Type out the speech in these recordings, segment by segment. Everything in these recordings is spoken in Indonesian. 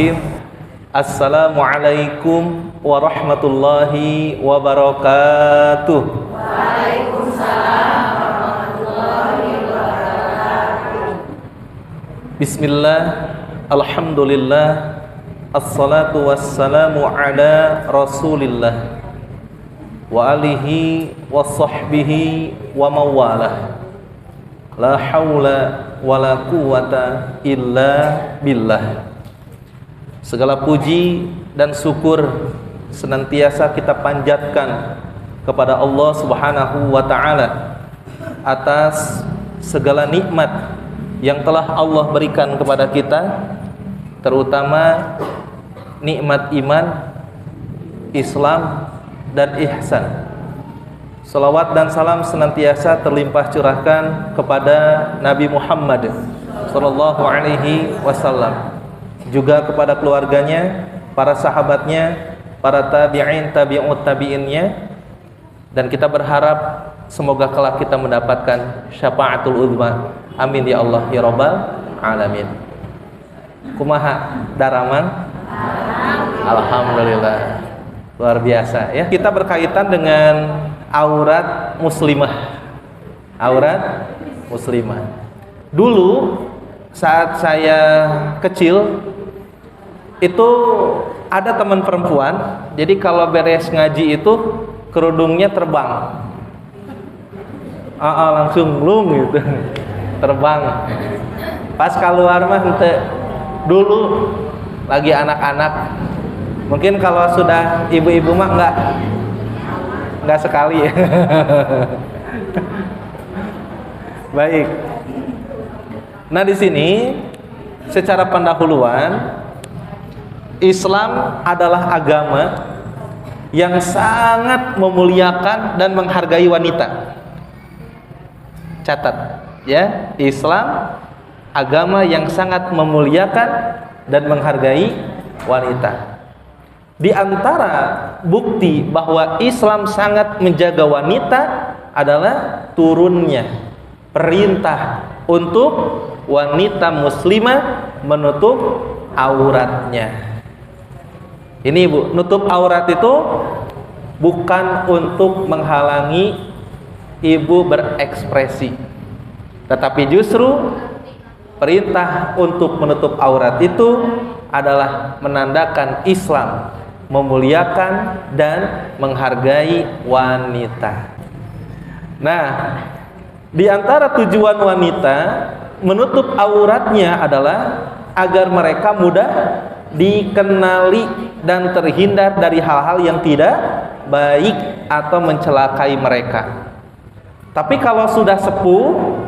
Bismillahirrahmanirrahim. Assalamualaikum warahmatullahi wabarakatuh. Waalaikumsalam warahmatullahi wabarakatuh. Bismillah, alhamdulillah, assalatu wassalamu ala rasulillah wa alihi wa sahbihi wa mawalah. La hawla wa la quwata illa billah. Segala puji dan syukur senantiasa kita panjatkan kepada Allah Subhanahu wa ta'ala atas segala nikmat yang telah Allah berikan kepada kita, terutama nikmat iman, Islam, dan ihsan. Salawat dan salam senantiasa terlimpah curahkan kepada Nabi Muhammad sallallahu alaihi wasallam, juga kepada keluarganya, para sahabatnya, para tabi'in, tabi'ut tabi'innya, dan kita berharap semoga kelak kita mendapatkan syafaatul uzma. Amin ya Allah ya rabbal alamin. Kumaha daraman? Alhamdulillah. Luar biasa ya. Kita berkaitan dengan aurat muslimah. Aurat muslimah. Dulu saat saya kecil itu ada teman perempuan. Jadi kalau beres ngaji itu kerudungnya terbang. Langsung lung gitu. Terbang. Pas keluar mah ente dulu lagi anak-anak. Mungkin kalau sudah ibu-ibu mah enggak sekali ya. Baik. Nah, di sini secara pendahuluan Islam adalah agama yang sangat memuliakan dan menghargai wanita. Catat ya, Islam agama yang sangat memuliakan dan menghargai wanita. Di antara bukti bahwa Islam sangat menjaga wanita adalah turunnya perintah untuk wanita muslimah menutup auratnya. Ini Bu, nutup aurat itu bukan untuk menghalangi ibu berekspresi, tetapi justru perintah untuk menutup aurat itu adalah menandakan Islam memuliakan dan menghargai wanita. Nah, di antara tujuan wanita menutup auratnya adalah agar mereka mudah dikenali dan terhindar dari hal-hal yang tidak baik atau mencelakai mereka. Tapi kalau sudah sepuh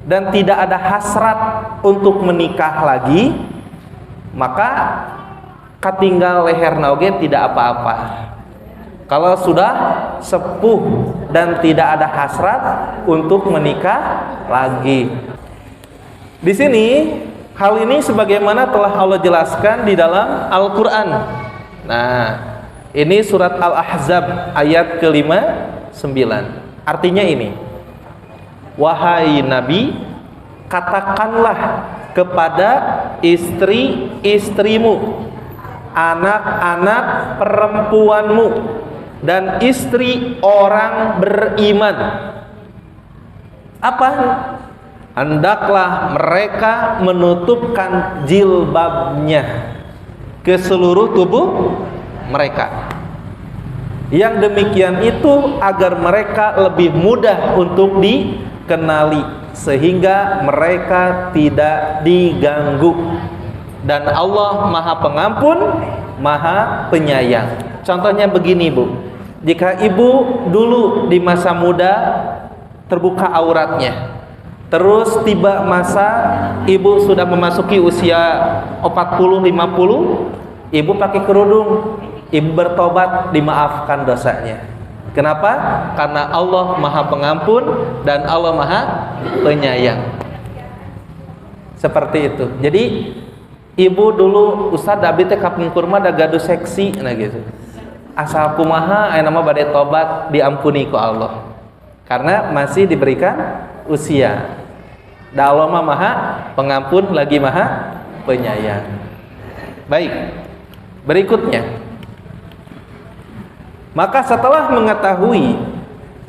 dan tidak ada hasrat untuk menikah lagi, maka katinggal leher naoge tidak apa-apa. Kalau sudah sepuh dan tidak ada hasrat untuk menikah lagi. Di sini hal ini sebagaimana telah Allah jelaskan di dalam Al-Qur'an. Nah, ini surat Al-Ahzab ayat ke-59. Artinya ini, wahai Nabi, katakanlah kepada istri-istrimu, anak-anak perempuanmu, dan istri orang beriman, apa? Hendaklah mereka menutupkan jilbabnya ke seluruh tubuh mereka. Yang demikian itu agar mereka lebih mudah untuk dikenali, sehingga mereka tidak diganggu. Dan Allah Maha Pengampun, Maha Penyayang. Contohnya begini Bu, jika ibu dulu di masa muda terbuka auratnya, terus tiba masa ibu sudah memasuki usia 40-50, ibu pakai kerudung, ibu bertobat, dimaafkan dosanya. Kenapa? Karena Allah Maha Pengampun dan Allah Maha Penyayang. Seperti itu. Jadi ibu dulu Ustaz Dabi teh kapung kurma da gaduh seksi nah gitu. Asal kumaha aya nama bade tobat diampuni ku Allah. Karena masih diberikan usia. Da Allah Maha Pengampun lagi Maha Penyayang. Baik. Berikutnya, maka setelah mengetahui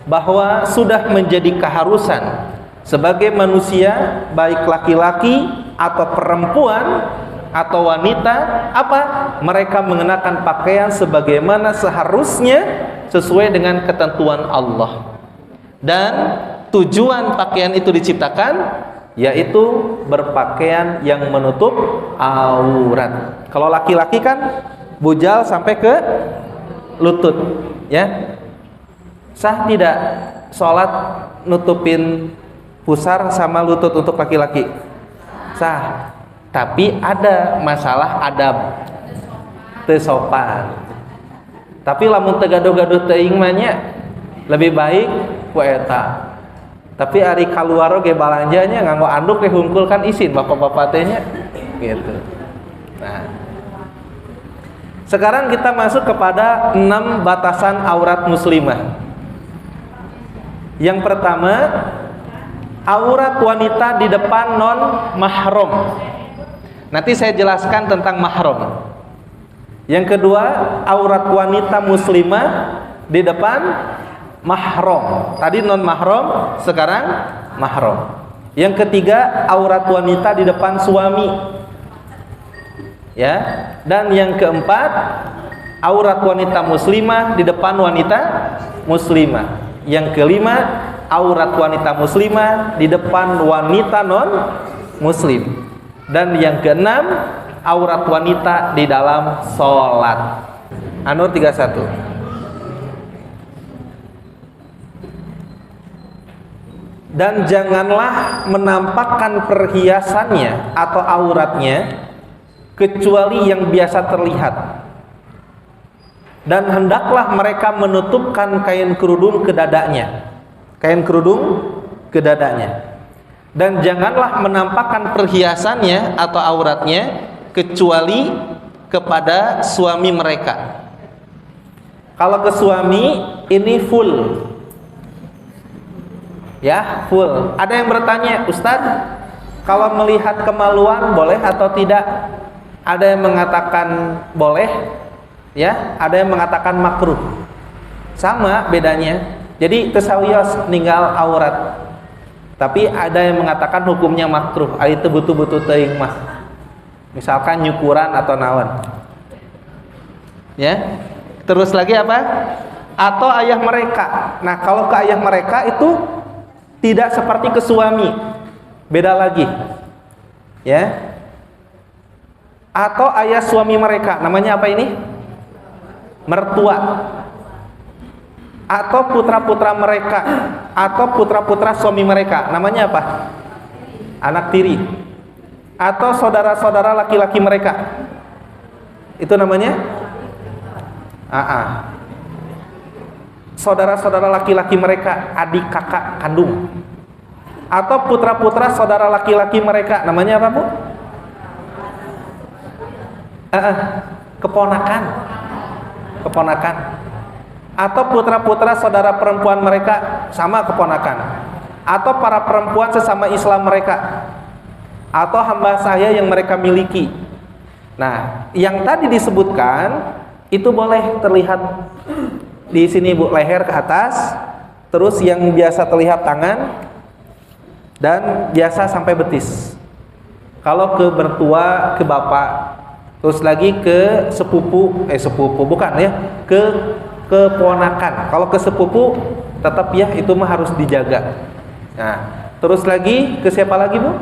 bahwa sudah menjadi keharusan sebagai manusia, baik laki-laki atau perempuan atau wanita, apa? Mereka mengenakan pakaian sebagaimana seharusnya sesuai dengan ketentuan Allah. Dan tujuan pakaian itu diciptakan yaitu berpakaian yang menutup aurat. Kalau laki-laki kan bujal sampai ke lutut, ya. Sah tidak sholat nutupin pusar sama lutut untuk laki-laki? Sah. Tapi ada masalah adab, teu sopan. Tapi lamun teu gaduh-gaduh teuing mah nya lebih baik ku eta. Tapi ari kaluar ge balanjanya nganggo anduk teh hungkulkan izin bapak-bapak teh nya gitu. Nah, sekarang kita masuk kepada 6 batasan aurat muslimah. Yang pertama, aurat wanita di depan non mahram. Nanti saya jelaskan tentang mahram. Yang kedua, aurat wanita muslimah di depan mahram. Tadi non mahram, sekarang mahram. Yang ketiga, aurat wanita di depan suami. Ya. Dan yang keempat, aurat wanita muslimah di depan wanita muslimah. Yang kelima, aurat wanita muslimah di depan wanita non muslim. Dan yang keenam, aurat wanita di dalam sholat. An-Nur 31. Dan janganlah menampakkan perhiasannya atau auratnya kecuali yang biasa terlihat. Dan hendaklah mereka menutupkan kain kerudung ke dadanya. Kain kerudung ke dadanya. Dan janganlah menampakkan perhiasannya atau auratnya kecuali kepada suami mereka. Kalau ke suami ini full. Ya, full. Ada yang bertanya, Ustadz, kalau melihat kemaluan boleh atau tidak? Ada yang mengatakan boleh, ya, ada yang mengatakan makruh. Sama bedanya. Jadi tesawios ninggal aurat. Tapi ada yang mengatakan hukumnya makruh. Itu butuh-butuh teuing mah. Misalkan nyukuran atau naon. Ya. Terus lagi apa? Atau ayah mereka. Nah, kalau ke ayah mereka itu tidak seperti ke suami. Beda lagi. Ya. Atau ayah suami mereka. Namanya apa ini? Mertua. Atau putra-putra mereka, atau putra-putra suami mereka, namanya apa? Anak tiri. Atau saudara-saudara laki-laki mereka, itu namanya saudara-saudara laki-laki mereka, adik kakak kandung. Atau putra-putra saudara laki-laki mereka, namanya apa, Bu? Keponakan. Atau putra-putra saudara perempuan mereka, sama keponakan. Atau para perempuan sesama Islam mereka, atau hamba saya yang mereka miliki. Nah, yang tadi disebutkan itu boleh terlihat di sini, Bu, leher ke atas, terus yang biasa terlihat tangan, dan biasa sampai betis. Kalau ke mertua, ke bapak, terus lagi ke sepupu, bukan ya, ke keponakan. Kalau ke sepupu tetap ya itu mah harus dijaga. Nah, terus lagi ke siapa lagi, Bu?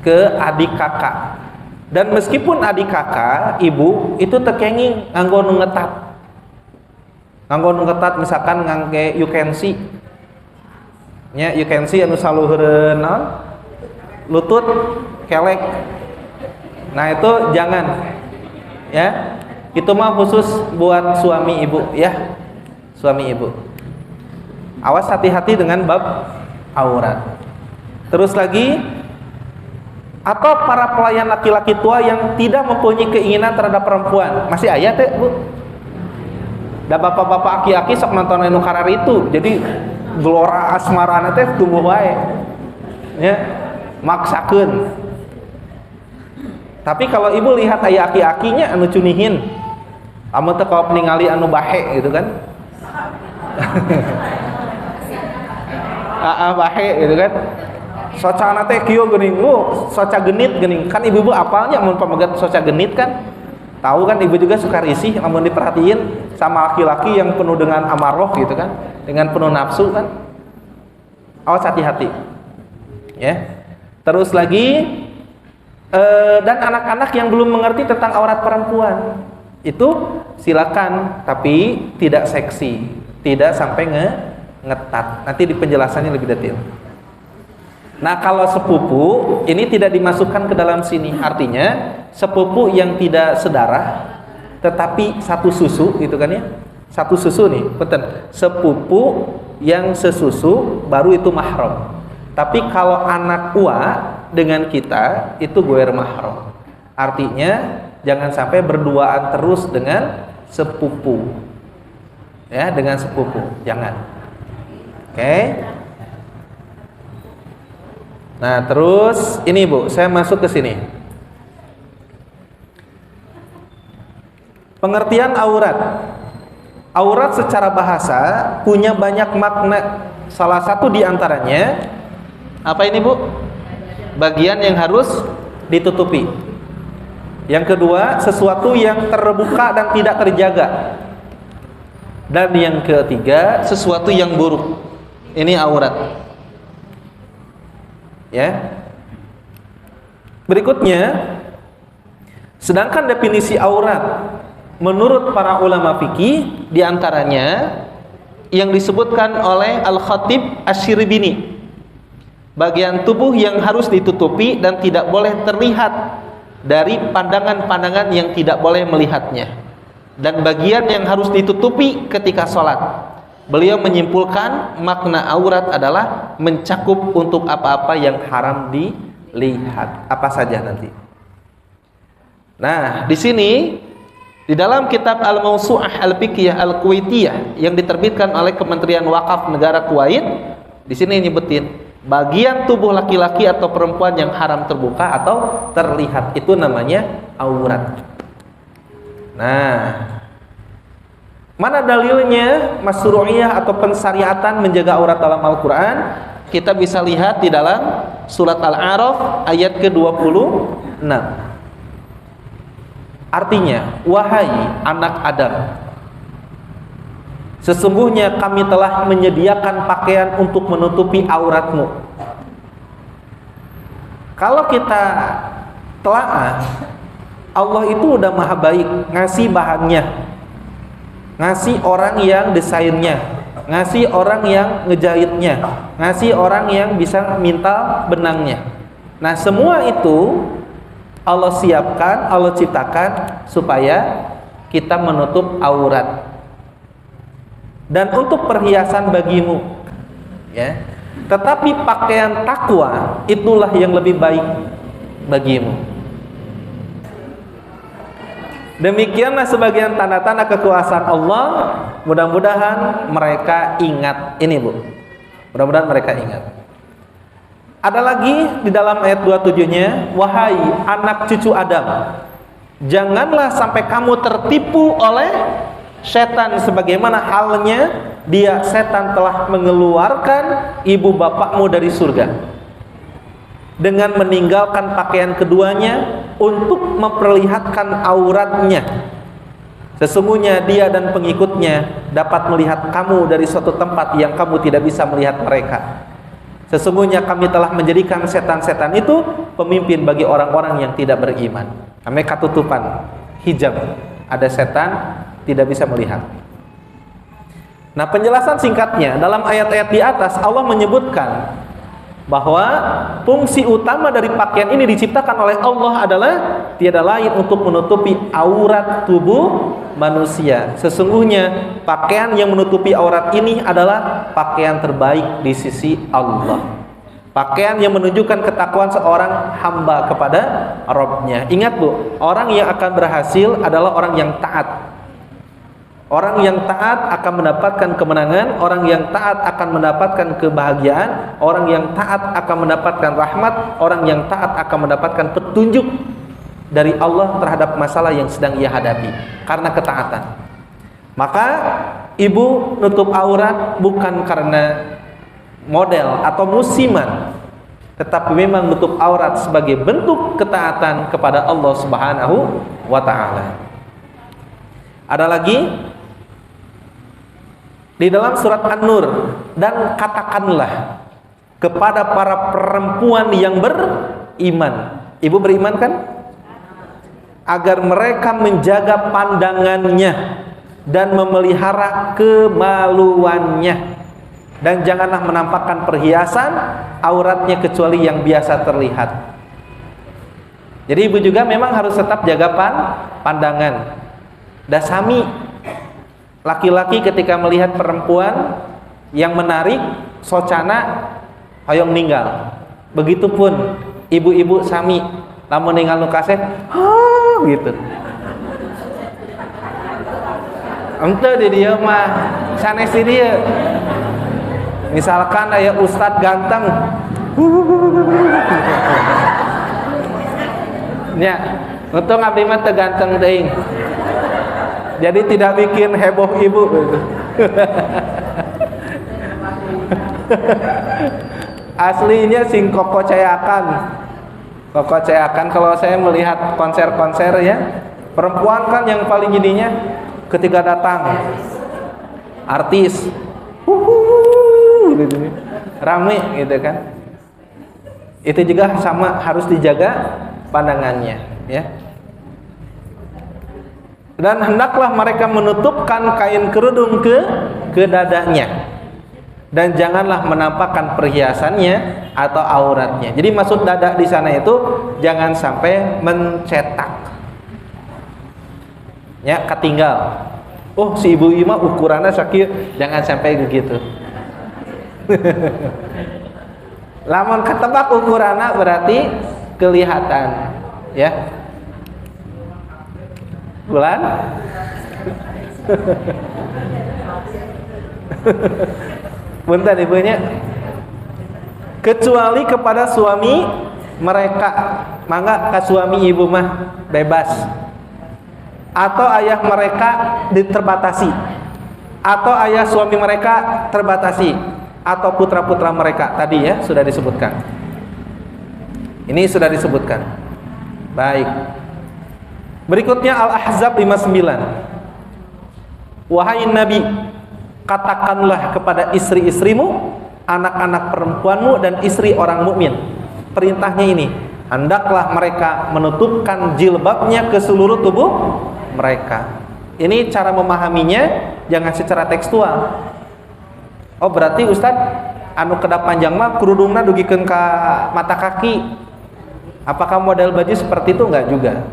Ke adik kakak. Dan meskipun adik kakak, ibu itu tekenging nganggo nu ngetat. Nganggo nu ngetat misalkan ngangge you can see. Nya you can see anu saluheureun naon? Lutut kelek. Nah, itu jangan. Ya. Itu mah khusus buat suami ibu, ya. Suami ibu. Awas hati-hati dengan bab aurat. Terus lagi, atau para pelayan laki-laki tua yang tidak mempunyai keinginan terhadap perempuan. Masih aya teh, Bu? Da bapak-bapak aki-aki sok nonton anu karar itu. Jadi gelora asmarana teh tumbuh wae. Ya, maksakeun. Tapi kalau ibu lihat aya aki-akinya anu cunihin, amun teu kaop ningali anu bahe gitu kan. Bahe gitu kan. Socana teh kieu geuning, soca genit geuning. Kan ibu-ibu apalnya amun pamegat soca genit kan. Tahu kan ibu juga suka risih amun diperhatiin sama laki-laki yang penuh dengan amarah gitu kan, dengan penuh nafsu kan. Awas hati-hati. Ya. Terus lagi dan anak-anak yang belum mengerti tentang aurat perempuan itu silakan, tapi tidak seksi, tidak sampai ngetat. Nanti di penjelasannya lebih detail. Nah, kalau sepupu ini tidak dimasukkan ke dalam sini. Artinya sepupu yang tidak sedarah tetapi satu susu gitu kan ya. Satu susu nih, betul. Sepupu yang sesusu baru itu mahram. Tapi kalau anak ua dengan kita itu goer mahram. Artinya jangan sampai berduaan terus dengan sepupu. Ya, dengan sepupu, jangan. Oke. Nah, terus ini Bu, saya masuk ke sini. Pengertian aurat. Aurat secara bahasa punya banyak makna. Salah satu di antaranya apa ini Bu? Bagian yang harus ditutupi. Yang kedua, sesuatu yang terbuka dan tidak terjaga. Dan yang ketiga, sesuatu yang buruk. Ini aurat. Ya. Berikutnya, sedangkan definisi aurat menurut para ulama fikih di antaranya yang disebutkan oleh Al-Khatib Asy-Syiribini, bagian tubuh yang harus ditutupi dan tidak boleh terlihat dari pandangan-pandangan yang tidak boleh melihatnya, dan bagian yang harus ditutupi ketika sholat. Beliau menyimpulkan makna aurat adalah mencakup untuk apa-apa yang haram dilihat, apa saja nanti. Nah, di sini di dalam kitab Al-Mawsu'ah Al-Fiqhiyah Al-Kuwaitiyah yang diterbitkan oleh Kementerian Wakaf Negara Kuwait, di sini nyebutin bagian tubuh laki-laki atau perempuan yang haram terbuka atau terlihat, itu namanya aurat. Nah, mana dalilnya masyru'iyah atau pensyariatan menjaga aurat dalam Al-Quran? Kita bisa lihat di dalam surat Al-A'raf ayat ke-26. Artinya, wahai anak Adam, sesungguhnya kami telah menyediakan pakaian untuk menutupi auratmu. Kalau kita telaah, Allah itu udah maha baik, ngasih bahannya, ngasih orang yang desainnya, ngasih orang yang ngejahitnya, ngasih orang yang bisa minta benangnya. Nah, semua itu Allah siapkan, Allah ciptakan supaya kita menutup aurat. Dan untuk perhiasan bagimu, ya. Tetapi pakaian takwa itulah yang lebih baik bagimu. Demikianlah sebagian tanda-tanda kekuasaan Allah. Mudah-mudahan mereka ingat ini, Bu. Mudah-mudahan mereka ingat. Ada lagi di dalam ayat 27-nya, wahai anak cucu Adam, janganlah sampai kamu tertipu oleh setan sebagaimana halnya dia setan telah mengeluarkan ibu bapakmu dari surga dengan meninggalkan pakaian keduanya untuk memperlihatkan auratnya. Sesungguhnya dia dan pengikutnya dapat melihat kamu dari suatu tempat yang kamu tidak bisa melihat mereka. Sesungguhnya kami telah menjadikan setan-setan itu pemimpin bagi orang-orang yang tidak beriman. Kami katutupan, hijab, ada setan tidak bisa melihat. Nah, penjelasan singkatnya dalam ayat-ayat di atas Allah menyebutkan bahwa fungsi utama dari pakaian ini diciptakan oleh Allah adalah tiada lain untuk menutupi aurat tubuh manusia. Sesungguhnya pakaian yang menutupi aurat ini adalah pakaian terbaik di sisi Allah. Pakaian yang menunjukkan ketakwaan seorang hamba kepada Rabb-Nya. Ingat, Bu, orang yang akan berhasil adalah orang yang taat. Orang yang taat akan mendapatkan kemenangan, orang yang taat akan mendapatkan kebahagiaan, orang yang taat akan mendapatkan rahmat, orang yang taat akan mendapatkan petunjuk. dari Allah terhadap masalah yang sedang ia hadapi karena ketaatan. Maka ibu nutup aurat bukan karena model atau musiman, tetapi memang nutup aurat sebagai bentuk ketaatan kepada Allah Subhanahu wa taala. Ada lagi di dalam surat An-Nur, dan katakanlah kepada para perempuan yang beriman. Ibu beriman kan? Agar mereka menjaga pandangannya dan memelihara kemaluannya, dan janganlah menampakkan perhiasan auratnya kecuali yang biasa terlihat. Jadi ibu juga memang harus tetap jaga pandangan. Dasami laki-laki ketika melihat perempuan yang menarik, socana, hoyong ninggal. Begitupun ibu-ibu sami lamun ninggal nu kaset, gitu. Ente di dia mah sanes di dia. Misalkan aya ustad ganteng, nya, untung abdi mah teu ganteng teuing. Jadi tidak bikin heboh ibu. Aslinya sing koko cayakan. Koko cayakan kalau saya melihat konser-konser ya, perempuan kan yang paling jadinya ketika datang artis gitu, rame gitu kan. Itu juga sama, harus dijaga pandangannya ya. Dan hendaklah mereka menutupkan kain kerudung ke dadanya, dan janganlah menampakkan perhiasannya atau auratnya. Jadi maksud dada di sana itu jangan sampai mencetak. Ya, ketinggal. Oh, si ibu mah ukurannya sakit, jangan sampai begitu. Lamun ketebak ukurannya berarti kelihatan, ya. Bulan? Bentar ibunya. Kecuali kepada suami mereka, mangga ke suami ibu mah bebas. Atau ayah mereka diterbatasi, atau ayah suami mereka terbatasi, atau putra-putra mereka tadi ya sudah disebutkan. Ini sudah disebutkan. Baik. Berikutnya Al-Ahzab 59. Wahai Nabi, katakanlah kepada istri-istrimu, anak-anak perempuanmu, dan istri orang mukmin. Perintahnya ini, hendaklah mereka menutupkan jilbabnya ke seluruh tubuh mereka. Ini cara memahaminya, jangan secara tekstual. Oh berarti Ustadz, anu kedap panjang mah kerudungna dugikeun ka mata kaki. Apakah model baju seperti itu? Enggak juga.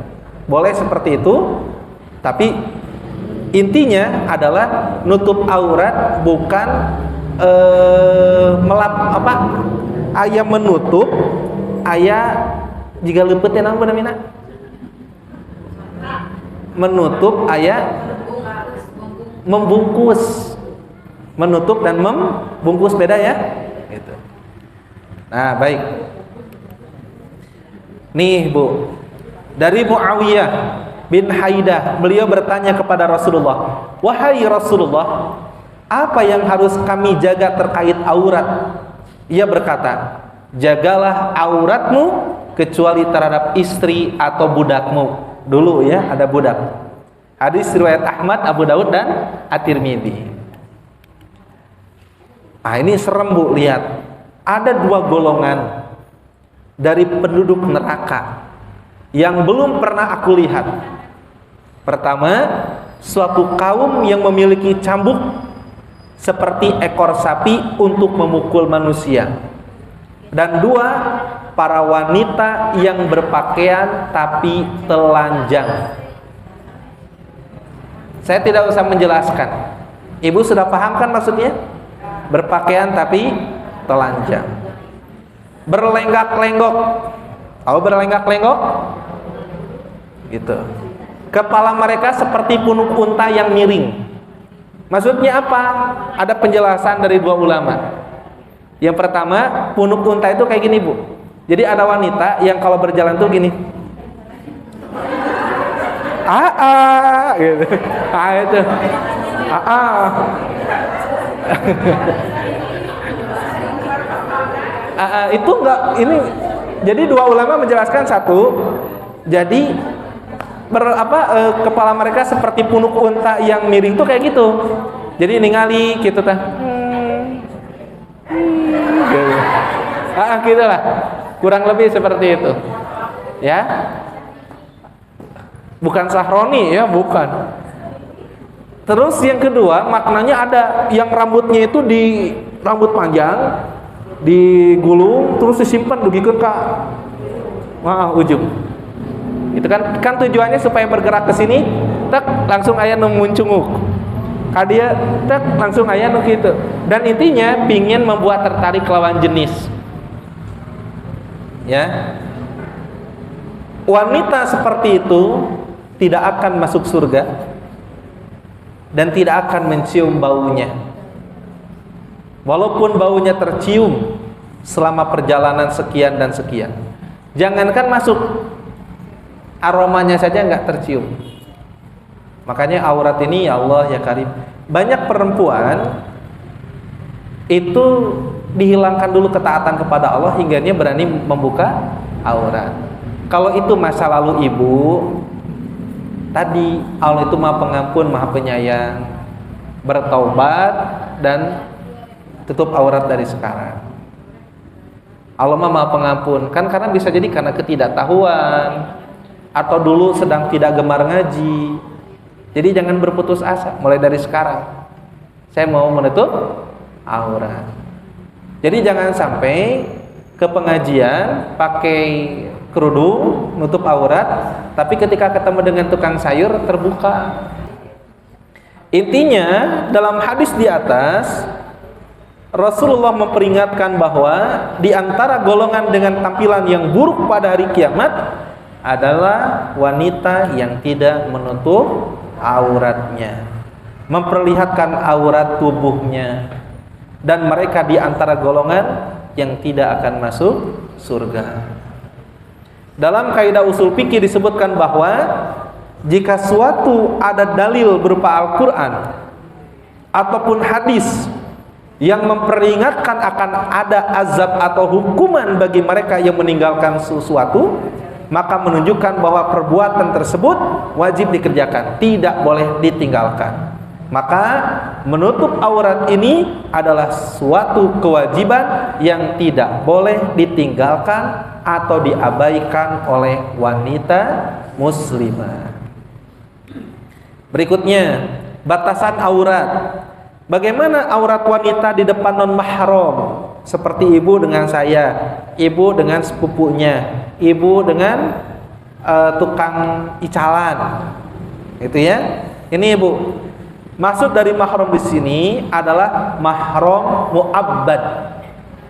Boleh seperti itu, tapi intinya adalah nutup aurat bukan aya menutup, aya jika leupeuteun naon namina? Menutup, aya membungkus. Menutup dan membungkus beda ya? Gitu. Nah, baik. Nih, Bu. Dari Muawiyah bin Haidah, beliau bertanya kepada Rasulullah, "Wahai Rasulullah, apa yang harus kami jaga terkait aurat?" Ia berkata, "Jagalah auratmu kecuali terhadap istri atau budakmu." Dulu ya, ada budak. Hadis riwayat Ahmad, Abu Daud dan At-Tirmidzi. Nah, ini serem Bu, lihat. Ada dua golongan dari penduduk neraka yang belum pernah aku lihat. Pertama, suatu kaum yang memiliki cambuk seperti ekor sapi untuk memukul manusia. Dan dua, para wanita yang berpakaian tapi telanjang. Saya tidak usah menjelaskan. Ibu sudah paham kan maksudnya? Berpakaian tapi telanjang. Berlenggak-lenggok. Tahu berlenggak-lenggok? Gitu. Kepala mereka seperti punuk unta yang miring. Maksudnya apa? Ada penjelasan dari dua ulama. Yang pertama, punuk unta itu kayak gini Bu. Jadi ada wanita yang kalau berjalan tuh gini. gitu. Itu. Itu enggak ini. Jadi dua ulama menjelaskan satu. Jadi kepala mereka seperti punuk unta yang miring tuh kayak gitu. Jadi ningali gitu tah. Gitu lah. Kurang lebih seperti itu. Ya. Bukan sahroni ya, bukan. Terus yang kedua, maknanya ada yang rambutnya itu di rambut panjang, digulung terus disimpan dugikeun ka ujung. Itu kan tujuannya supaya bergerak ke sini, tak langsung aya nu muncunguk. Ka dia tak langsung aya nu kitu. Dan intinya pingin membuat tertarik lawan jenis. Ya. Wanita seperti itu tidak akan masuk surga dan tidak akan mencium baunya. Walaupun baunya tercium selama perjalanan sekian dan sekian. Jangankan masuk, aromanya saja nggak tercium. Makanya aurat ini, ya Allah ya Karim, banyak perempuan itu dihilangkan dulu ketaatan kepada Allah hingga dia berani membuka aurat. Kalau itu masa lalu ibu, tadi Allah itu Maha Pengampun, Maha Penyayang, bertaubat dan tutup aurat dari sekarang. Allah Maha Pengampun, kan karena bisa jadi karena ketidaktahuan atau dulu sedang tidak gemar ngaji. Jadi jangan berputus asa, mulai dari sekarang saya mau menutup aurat. Jadi jangan sampai ke pengajian pakai kerudung nutup aurat, tapi ketika ketemu dengan tukang sayur terbuka. Intinya dalam hadis di atas Rasulullah memperingatkan bahwa di antara golongan dengan tampilan yang buruk pada hari kiamat adalah wanita yang tidak menutup auratnya, memperlihatkan aurat tubuhnya, dan mereka di antara golongan yang tidak akan masuk surga. Dalam kaidah usul fikih disebutkan bahwa jika suatu ada dalil berupa Al-Quran ataupun hadis yang memperingatkan akan ada azab atau hukuman bagi mereka yang meninggalkan sesuatu, maka menunjukkan bahwa perbuatan tersebut wajib dikerjakan, tidak boleh ditinggalkan. Maka menutup aurat ini adalah suatu kewajiban yang tidak boleh ditinggalkan atau diabaikan oleh wanita muslimah. Berikutnya, batasan aurat. Bagaimana aurat wanita di depan non mahram? Seperti ibu dengan saya, ibu dengan sepupunya, ibu dengan tukang icalan. Itu ya. Ini ibu. Maksud dari mahram di sini adalah mahram mu'abbad,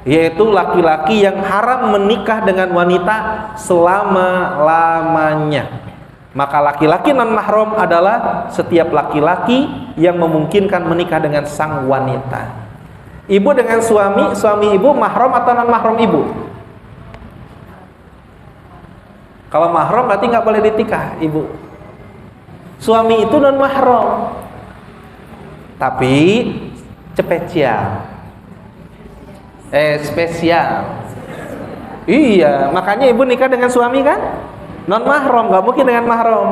yaitu laki-laki yang haram menikah dengan wanita selama-lamanya. Maka laki-laki non mahram adalah setiap laki-laki yang memungkinkan menikah dengan sang wanita. Ibu dengan suami, suami ibu mahram atau non mahram ibu? Kalau mahram berarti nggak boleh dinikah ibu. Suami itu non mahram, tapi spesial. Iya, makanya ibu nikah dengan suami kan non mahram, nggak mungkin dengan mahram.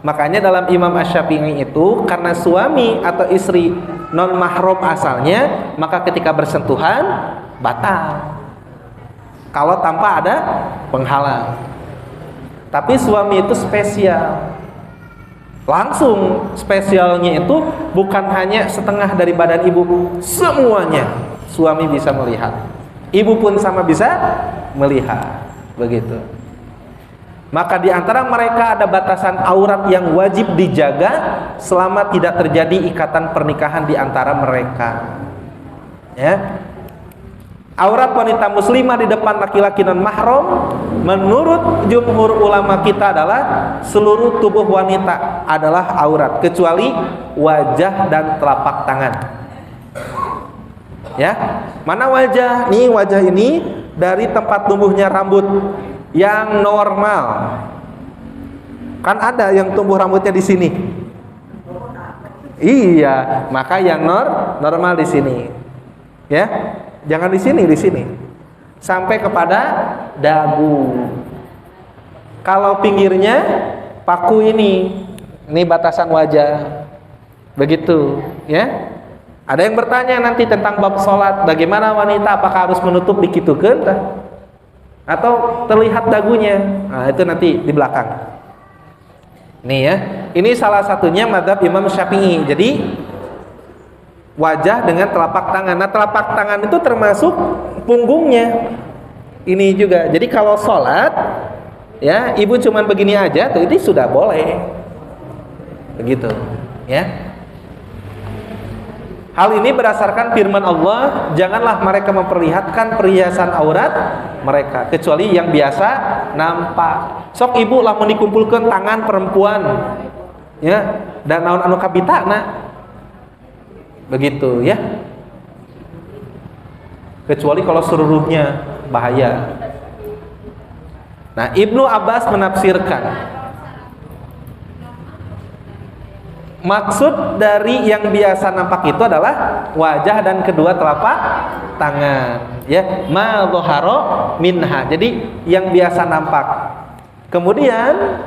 Makanya dalam Imam Asy-Syafi'i itu karena suami atau istri non mahram asalnya, maka ketika bersentuhan batal kalau tanpa ada penghalang. Tapi suami itu spesial. Langsung spesialnya itu bukan hanya setengah dari badan ibu, semuanya suami bisa melihat. Ibu pun sama bisa melihat. Begitu. Maka di antara mereka ada batasan aurat yang wajib dijaga selama tidak terjadi ikatan pernikahan di antara mereka. Ya. Aurat wanita muslimah di depan laki-laki non mahram menurut jumhur ulama kita adalah seluruh tubuh wanita adalah aurat kecuali wajah dan telapak tangan. Ya, mana wajah? Nih wajah ini dari tempat tumbuhnya rambut yang normal. Kan ada yang tumbuh rambutnya di sini. Iya, maka yang normal di sini. Ya. Jangan di sini, di sini. Sampai kepada dagu. Kalau pinggirnya paku ini batasan wajah. Begitu, ya. Ada yang bertanya nanti tentang bab sholat, bagaimana wanita, apakah harus menutup dikitukeun atau terlihat dagunya? Nah, itu nanti di belakang. Nih ya, ini salah satunya mazhab Imam Syafi'i. Jadi wajah dengan telapak tangan. Nah, telapak tangan itu termasuk punggungnya. Ini juga. Jadi kalau sholat, ya ibu cuman begini aja, tuh ini sudah boleh. Begitu, ya. Hal ini berdasarkan firman Allah, janganlah mereka memperlihatkan perhiasan aurat mereka kecuali yang biasa nampak. Sok ibu lamun dikumpulkan tangan perempuan, ya, dan naon anu kabitana. Begitu, ya. Kecuali kalau seluruhnya bahaya. Nah, Ibnu Abbas menafsirkan maksud dari yang biasa nampak itu adalah wajah dan kedua telapak tangan, ya, ma dhahara minha. Jadi yang biasa nampak. Kemudian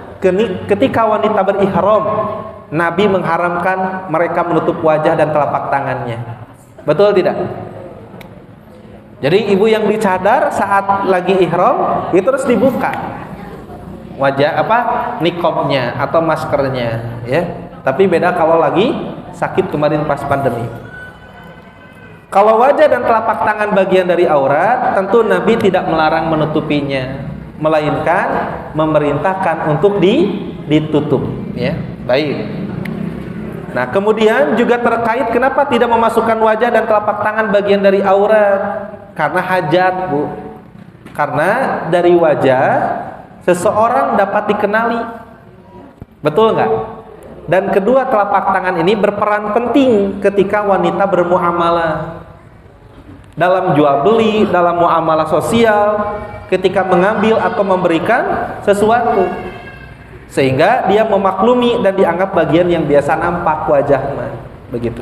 ketika wanita berihram, Nabi mengharamkan mereka menutup wajah dan telapak tangannya. Betul tidak? Jadi ibu yang dicadar saat lagi ihram itu terus dibuka wajah niqabnya atau maskernya, ya. Tapi beda kalau lagi sakit kemarin pas pandemi. Kalau wajah dan telapak tangan bagian dari aurat, tentu Nabi tidak melarang menutupinya, melainkan memerintahkan untuk ditutup, ya. Baik. Nah, kemudian juga terkait kenapa tidak memasukkan wajah dan telapak tangan bagian dari aurat? Karena hajat, Bu. Karena dari wajah seseorang dapat dikenali. Betul nggak? Dan kedua telapak tangan ini berperan penting ketika wanita bermuamalah, dalam jual beli, dalam muamalah sosial, ketika mengambil atau memberikan sesuatu, sehingga dia memaklumi dan dianggap bagian yang biasa nampak wajahnya. Begitu.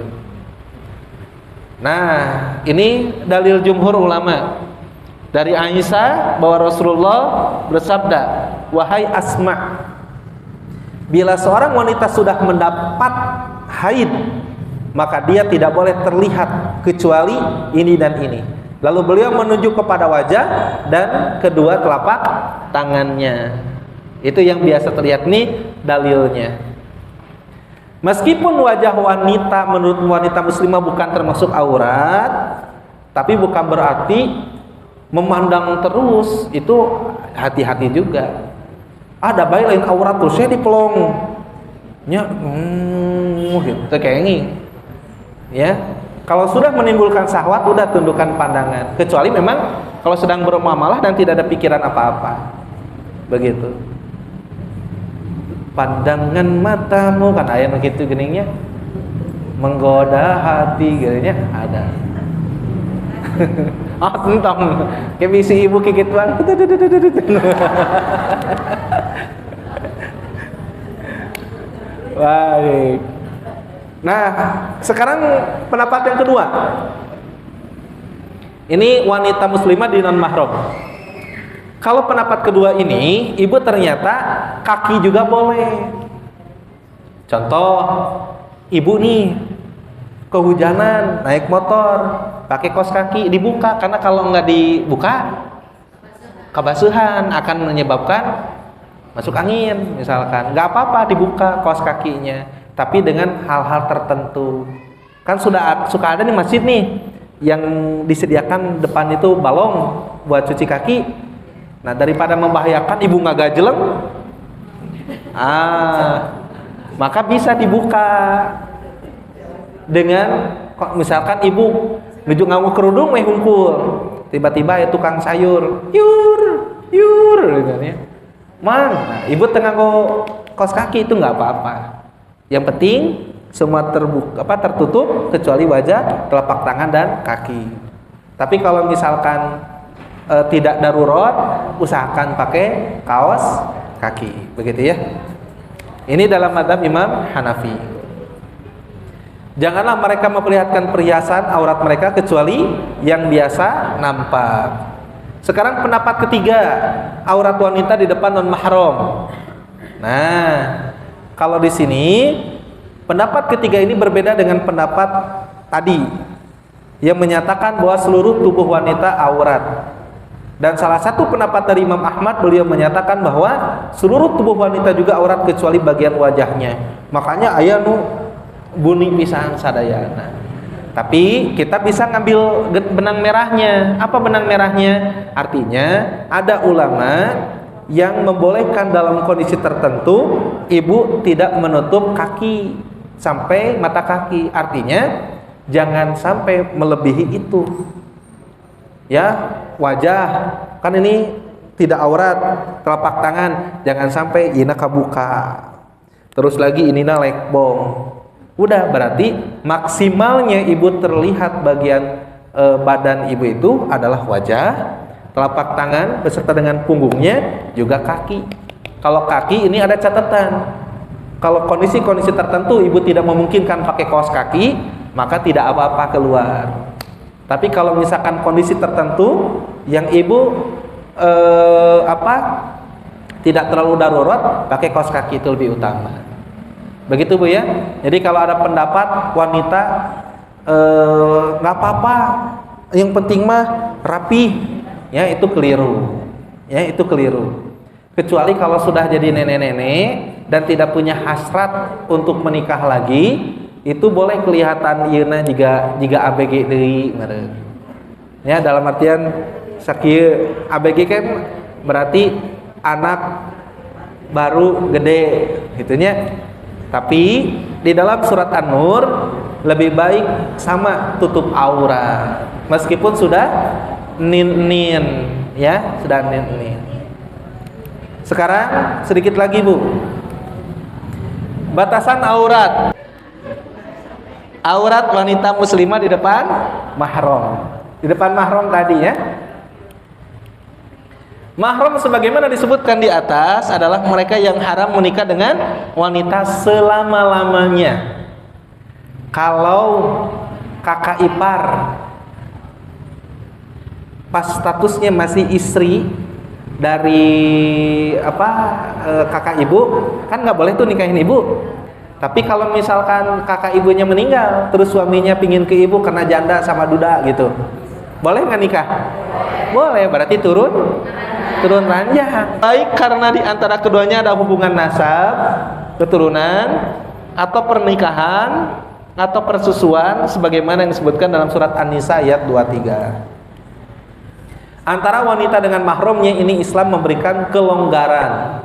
Nah, ini dalil jumhur ulama dari Aisyah bahwa Rasulullah bersabda, wahai Asma, bila seorang wanita sudah mendapat haid, maka dia tidak boleh terlihat kecuali ini dan ini. Lalu beliau menunjuk kepada wajah dan kedua telapak tangannya. Itu yang biasa terlihat, nih dalilnya. Meskipun wajah wanita menurut wanita muslimah bukan termasuk aurat, tapi bukan berarti memandang terus, itu hati-hati juga. Ada baik lain aurat tuh saya dipelong nya gitu kayak ya. Kalau sudah menimbulkan syahwat udah tundukkan pandangan, kecuali memang kalau sedang bermuamalah dan tidak ada pikiran apa-apa. Begitu. Pandangan matamu kan ayat begitu geningnya menggoda hati gitunya ada. Ah, tentang kayak bisi ibu kikit banget. Baik. Nah, sekarang pendapat yang kedua. Ini wanita muslimah di non mahram. Kalau pendapat kedua ini, ibu ternyata kaki juga boleh. Contoh, ibu nih kehujanan, naik motor, pakai kaos kaki dibuka, karena kalau nggak dibuka kebasuhan akan menyebabkan masuk angin misalkan. Nggak apa-apa dibuka kaos kakinya, tapi dengan hal-hal tertentu. Kan suka ada nih masjid nih yang disediakan depan itu balong buat cuci kaki. Nah, daripada membahayakan ibu nggak gajeleng, maka bisa dibuka dengan misalkan ibu nuju nganggo kerudung meh hungkul, tiba-tiba ya tukang sayur yur gitu ya. Mang, nah, ibu tengah nganggo kaos kaki itu nggak apa-apa. Yang penting semua terbuka tertutup kecuali wajah, telapak tangan dan kaki. Tapi kalau misalkan tidak darurat, usahakan pakai kaos kaki, begitu ya. Ini dalam mazhab Imam Hanafi. Janganlah mereka memperlihatkan perhiasan aurat mereka kecuali yang biasa nampak. Sekarang pendapat ketiga, aurat wanita di depan non mahram. Nah, kalau di sini pendapat ketiga ini berbeda dengan pendapat tadi yang menyatakan bahwa seluruh tubuh wanita aurat. Dan salah satu pendapat dari Imam Ahmad, beliau menyatakan bahwa seluruh tubuh wanita juga aurat kecuali bagian wajahnya. Makanya aya nu buni pisan sadayana. Tapi kita bisa ngambil benang merahnya. Apa benang merahnya? Artinya ada ulama yang membolehkan dalam kondisi tertentu ibu tidak menutup kaki sampai mata kaki. Artinya jangan sampai melebihi itu. Ya, wajah kan ini tidak aurat, telapak tangan jangan sampai ina kabuka. Terus lagi ini lekbong. Udah, berarti maksimalnya ibu terlihat bagian badan ibu itu adalah wajah, telapak tangan beserta dengan punggungnya, juga kaki. Kalau kaki ini ada catatan. Kalau kondisi-kondisi tertentu ibu tidak memungkinkan pakai kaos kaki, maka tidak apa-apa keluar. Tapi kalau misalkan kondisi tertentu yang ibu tidak terlalu darurat, pakai kaos kaki itu lebih utama. Begitu Bu ya. Jadi kalau ada pendapat wanita nggak apa-apa, yang penting mah rapi, ya itu keliru. Ya itu keliru. Kecuali kalau sudah jadi nenek-nenek dan tidak punya hasrat untuk menikah lagi, itu boleh kelihatan ieuna jika ABG deui meureun. Ya, dalam artian sakieu ABG kan berarti anak baru gede gitu nya. Tapi di dalam surat An-Nur lebih baik sama tutup aurat meskipun sudah nin ya, sudah nin. Sekarang sedikit lagi Bu. Batasan aurat. Aurat wanita muslimah di depan mahram. Di depan mahram tadi ya. Mahram sebagaimana disebutkan di atas adalah mereka yang haram menikah dengan wanita selama-lamanya. Kalau kakak ipar pas statusnya masih istri dari kakak ibu, kan nggak boleh tuh nikahin ibu. Tapi kalau misalkan kakak ibunya meninggal, terus suaminya pingin ke ibu karena janda sama duda gitu, boleh nggak nikah? Boleh, berarti turun ranjang. Baik karena di antara keduanya ada hubungan nasab, keturunan, atau pernikahan, atau persusuan, sebagaimana yang disebutkan dalam surat An-Nisa ayat 23. Antara wanita dengan mahramnya ini Islam memberikan kelonggaran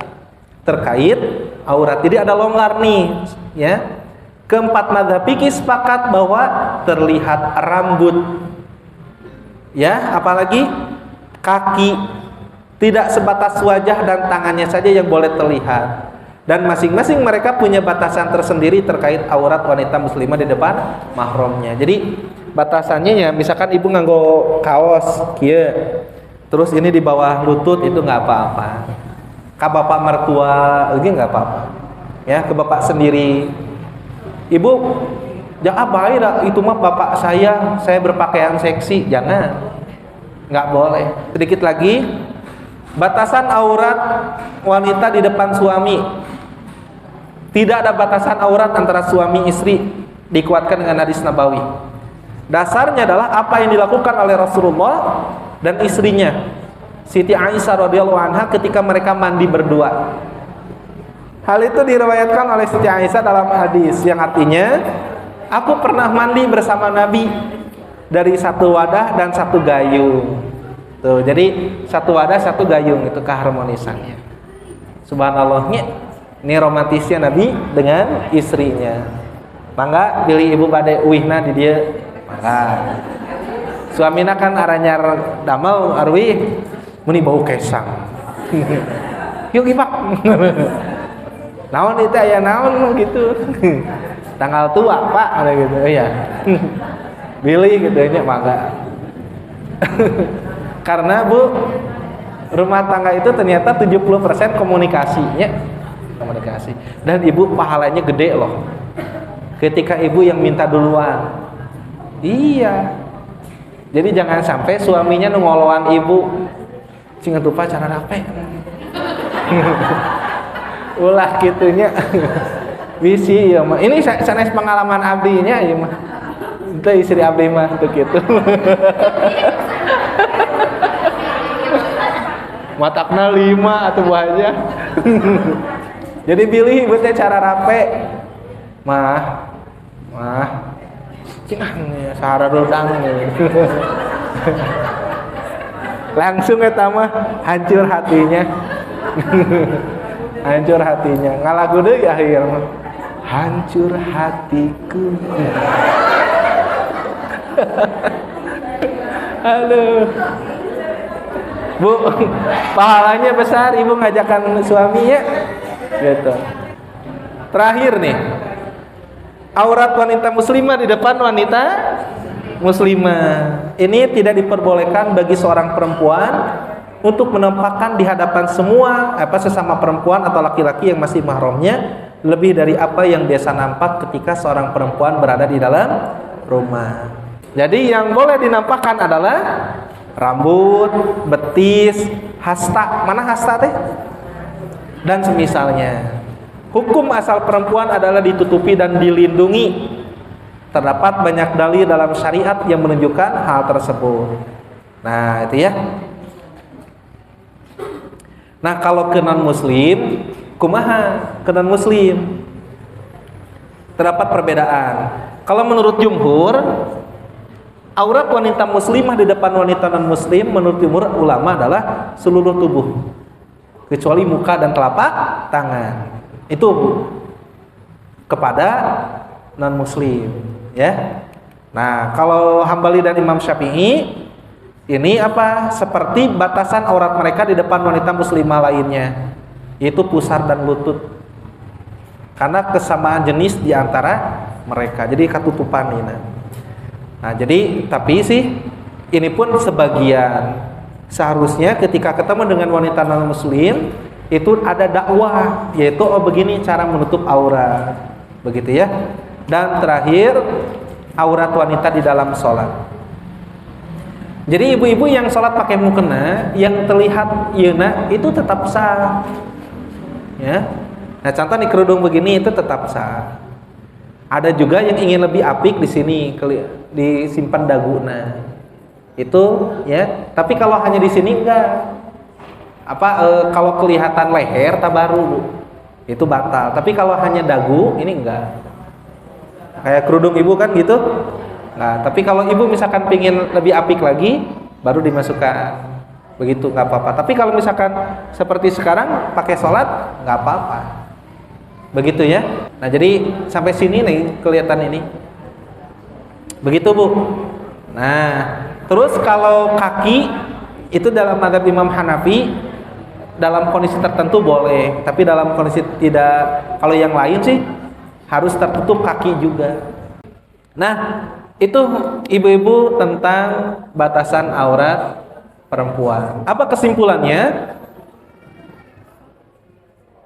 terkait aurat. Jadi ada longgar nih, ya. Keempat mazhab fikih sepakat bahwa terlihat rambut, ya, apalagi kaki, tidak sebatas wajah dan tangannya saja yang boleh terlihat. Dan masing-masing mereka punya batasan tersendiri terkait aurat wanita muslimah di depan mahramnya. Jadi batasannya ya, misalkan ibu nganggo kaos kieu, terus ini di bawah lutut itu nggak apa-apa. Ke bapak mertua lagi nggak apa-apa, ya, ke bapak sendiri. Ibu jangan baik itu mah bapak saya berpakaian seksi, jangan, nggak boleh. Sedikit lagi, batasan aurat wanita di depan suami. Tidak ada batasan aurat antara suami istri, dikuatkan dengan hadis Nabawi. Dasarnya adalah apa yang dilakukan oleh Rasulullah dan istrinya Siti Aisyah radhiyallahu anha ketika mereka mandi berdua. Hal itu diriwayatkan oleh Siti Aisyah dalam hadis yang artinya, aku pernah mandi bersama Nabi dari satu wadah dan satu gayung. Tuh, jadi satu wadah satu gayung, itu keharmonisannya. Subhanallahnya, ini romantisnya Nabi dengan istrinya. Mangga pilih ibu bade uihna di dia. Mangga. Suamina kan aranyar damel arwih meni bau kesang. Yuk Pak. Naon itu aya naon gitu. Tanggal tua Pak ada gitu ya. Pilih gitu nya mangga. Karena Bu, rumah tangga itu ternyata 70% komunikasinya. komunikasi. Dan ibu pahalanya gede loh. Ketika ibu yang minta duluan. Iya. Jadi jangan sampai suaminya nongoloan ibu. Cing atuh cara rape. Ulah kitunya. Bisi ya mah. Ini sanes pengalaman abdinya ieu mah. Itu istri abdi mah tuh kitu. Matakna 5 atau aja. Jadi pilih ibu teh cara rape. Mah. Cing ya sahara dodang. Langsung eta mah hancur hatinya. Hancur hatinya. Ngalagu deui akhirnya. Hancur hatiku. Aduh. Bu, pahalanya besar ibu ngajakan suaminya gitu. Terakhir nih, aurat wanita muslimah di depan wanita muslimah. Ini tidak diperbolehkan bagi seorang perempuan untuk menampakkan di hadapan semua sesama perempuan atau laki-laki yang masih mahramnya lebih dari apa yang biasa nampak ketika seorang perempuan berada di dalam rumah. Jadi yang boleh dinampakkan adalah rambut, betis, hasta. Mana hasta teh? Dan semisalnya. Hukum asal perempuan adalah ditutupi dan dilindungi. Terdapat banyak dalil dalam syariat yang menunjukkan hal tersebut. Nah, itu ya. Nah, kalau ke non-muslim, kumaha ke non-muslim? Terdapat perbedaan. Kalau menurut jumhur, aurat wanita muslimah di depan wanita non-muslim menurut jumhur ulama adalah seluruh tubuh. Kecuali muka dan telapak tangan. Itu kepada non-muslim, ya. Nah, kalau Hambali dan Imam Syafi'i ini seperti batasan aurat mereka di depan wanita muslimah lainnya, yaitu pusar dan lutut. Karena kesamaan jenis di antara mereka. Jadi katutupan ini. Nah, jadi tapi sih ini pun sebagian. Seharusnya ketika ketemu dengan wanita non-muslim itu ada dakwah, yaitu begini cara menutup aurat, begitu ya. Dan terakhir aurat wanita di dalam sholat. Jadi ibu-ibu yang sholat pakai mukena, yang terlihat yeuna itu tetap sah, ya. Nah contoh nih kerudung begini itu tetap sah. Ada juga yang ingin lebih apik di sini, disimpan daguna, itu ya. Tapi kalau hanya di sini enggak. Kalau kelihatan leher tabaru itu batal. Tapi kalau hanya dagu ini enggak. Kayak kerudung ibu kan gitu. Nah, tapi kalau ibu misalkan pingin lebih apik lagi, baru dimasukkan. Begitu nggak apa-apa. Tapi kalau misalkan seperti sekarang pakai sholat nggak apa-apa. Begitu ya. Nah jadi sampai sini nih kelihatan ini. Begitu Bu. Nah terus kalau kaki itu dalam mazhab Imam Hanafi dalam kondisi tertentu boleh, tapi dalam kondisi tidak. Kalau yang lain sih harus tertutup kaki juga. Nah itu ibu-ibu tentang batasan aurat perempuan. Apa kesimpulannya?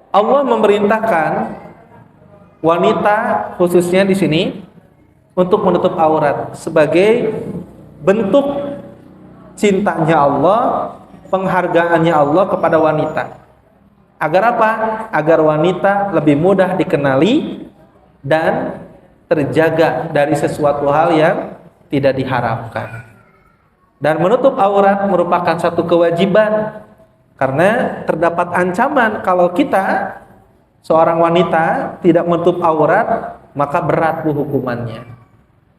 Allah memerintahkan wanita khususnya di sini untuk menutup aurat sebagai bentuk cintanya Allah, penghargaannya Allah kepada wanita. Agar apa? Agar wanita lebih mudah dikenali dan terjaga dari sesuatu hal yang tidak diharapkan. Dan menutup aurat merupakan satu kewajiban. Karena terdapat ancaman kalau kita seorang wanita tidak menutup aurat, maka berat Bu hukumannya.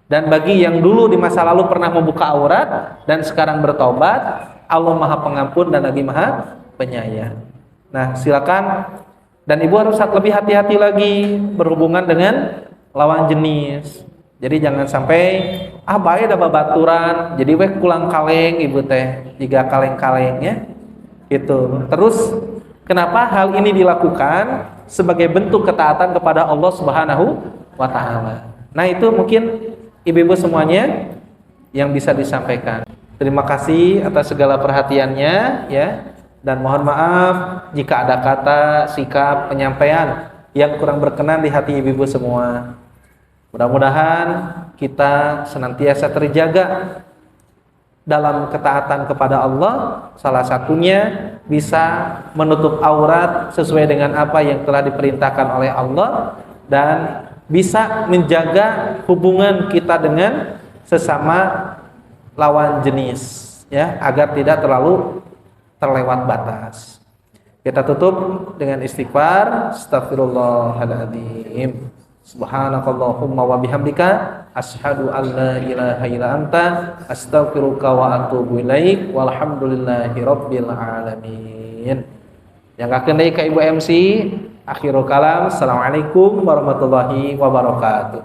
Dan bagi yang dulu di masa lalu pernah membuka aurat dan sekarang bertobat, Allah Maha Pengampun dan lagi Maha Penyayang. Nah, silakan. Dan ibu harus lebih hati-hati lagi berhubungan dengan lawan jenis. Jadi jangan sampai bae da babaturan, jadi we kulang kaleng ibu teh, jika kaleng-kaleng ya. Itu. Terus kenapa hal ini dilakukan sebagai bentuk ketaatan kepada Allah Subhanahu wa taala. Nah, itu mungkin ibu-ibu semuanya yang bisa disampaikan. Terima kasih atas segala perhatiannya ya. dan mohon maaf jika ada kata, sikap, penyampaian yang kurang berkenan di hati ibu-ibu semua. Mudah-mudahan kita senantiasa terjaga dalam ketaatan kepada Allah, salah satunya bisa menutup aurat sesuai dengan apa yang telah diperintahkan oleh Allah, dan bisa menjaga hubungan kita dengan sesama lawan jenis, ya, agar tidak terlalu terlewat batas. Kita tutup dengan istighfar. Astaghfirullahaladzim. Subhanakallahumma wa bihamdika asyhadu an la ilaha illa anta astaghfiruka wa atubu ilaik walhamdulillahi rabbil alamin. Yang akan dari ke Ibu MC, akhirul kalam. Assalamualaikum warahmatullahi wabarakatuh.